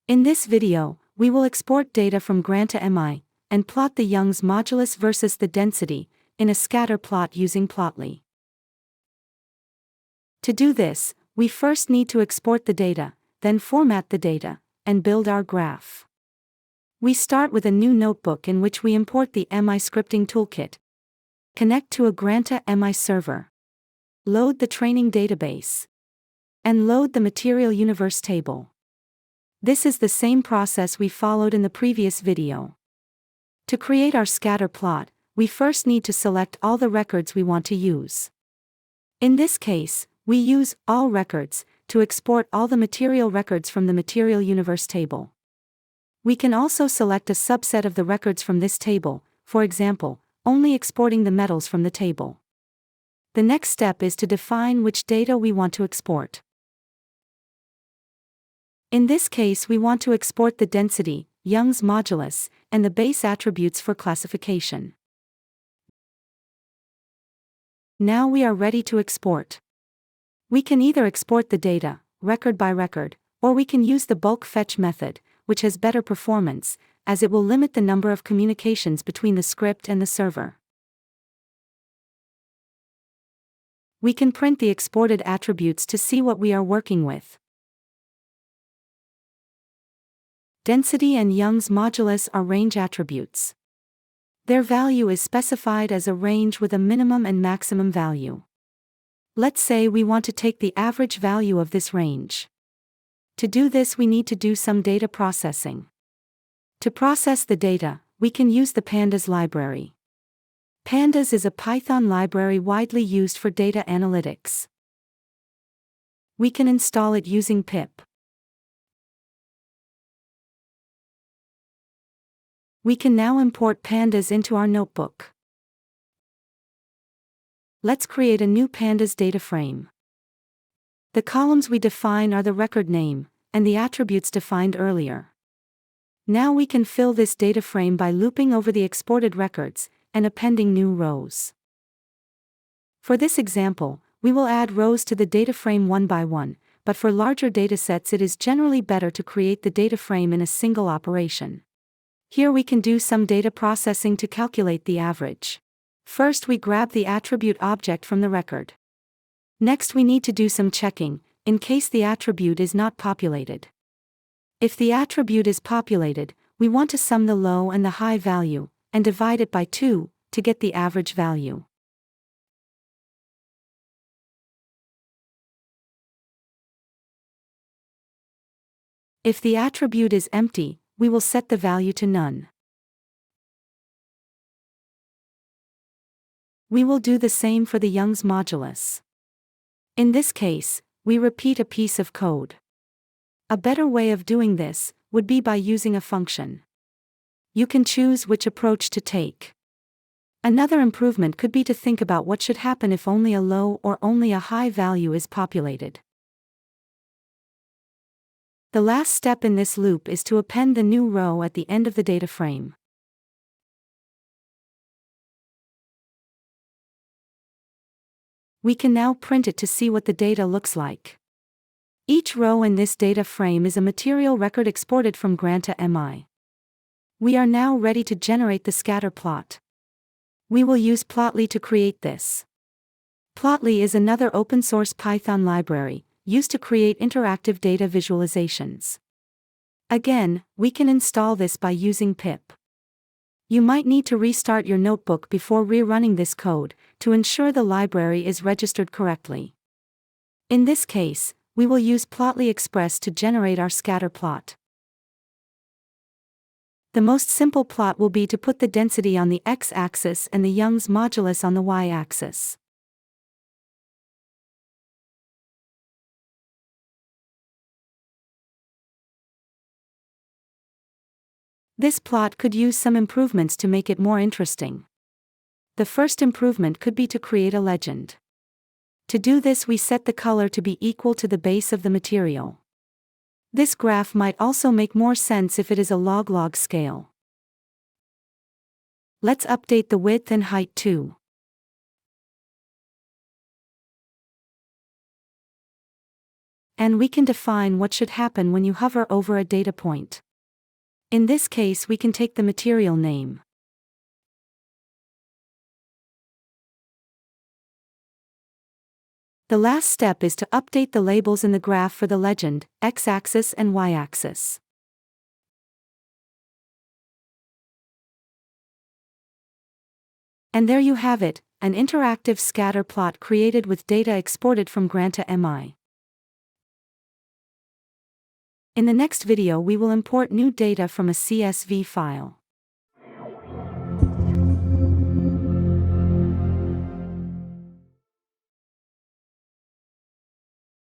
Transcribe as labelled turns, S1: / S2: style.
S1: In this video, we will export data from Granta MI and plot the Young's modulus versus the density in a scatter plot using Plotly. To do this, we first need to export the data, then format the data, and build our graph. We start with a new notebook in which we import the MI Scripting Toolkit. Connect to a Granta MI server. Load the training database. And load the material universe table. This is the same process we followed in the previous video. To create our scatter plot, we first need to select all the records we want to use. In this case, we use All Records to export all the material records from the material universe table. We can also select a subset of the records from this table, for example, only exporting the metals from the table. The next step is to define which data we want to export. In this case, we want to export the density, Young's modulus, and the base attributes for classification. Now we are ready to export. We can either export the data, record by record, or we can use the bulk fetch method, which has better performance, as it will limit the number of communications between the script and the server. We can print the exported attributes to see what we are working with. Density and Young's modulus are range attributes. Their value is specified as a range with a minimum and maximum value. Let's say we want to take the average value of this range. To do this, we need to do some data processing. To process the data, we can use the Pandas library. Pandas is a Python library widely used for data analytics. We can install it using pip. We can now import Pandas into our notebook. Let's create a new Pandas data frame. The columns we define are the record name and the attributes defined earlier. Now we can fill this data frame by looping over the exported records and appending new rows. For this example, we will add rows to the data frame one by one, but for larger datasets it is generally better to create the data frame in a single operation. Here we can do some data processing to calculate the average. First, we grab the attribute object from the record. Next, we need to do some checking, in case the attribute is not populated. If the attribute is populated, we want to sum the low and the high value, and divide it by 2, to get the average value. If the attribute is empty, we will set the value to none. We will do the same for the Young's modulus. In this case, we repeat a piece of code. A better way of doing this would be by using a function. You can choose which approach to take. Another improvement could be to think about what should happen if only a low or only a high value is populated. The last step in this loop is to append the new row at the end of the data frame. We can now print it to see what the data looks like. Each row in this data frame is a material record exported from Granta MI. We are now ready to generate the scatter plot. We will use Plotly to create this. Plotly is another open-source Python library, used to create interactive data visualizations. Again, we can install this by using pip. You might need to restart your notebook before rerunning this code, to ensure the library is registered correctly. In this case, we will use Plotly Express to generate our scatter plot. The most simple plot will be to put the density on the x-axis and the Young's modulus on the y-axis. This plot could use some improvements to make it more interesting. The first improvement could be to create a legend. To do this, we set the color to be equal to the base of the material. This graph might also make more sense if it is a log-log scale. Let's update the width and height too. And we can define what should happen when you hover over a data point. In this case, we can take the material name. The last step is to update the labels in the graph for the legend, x-axis and y-axis. And there you have it, an interactive scatter plot created with data exported from Granta MI. In the next video we will import new data from a CSV file.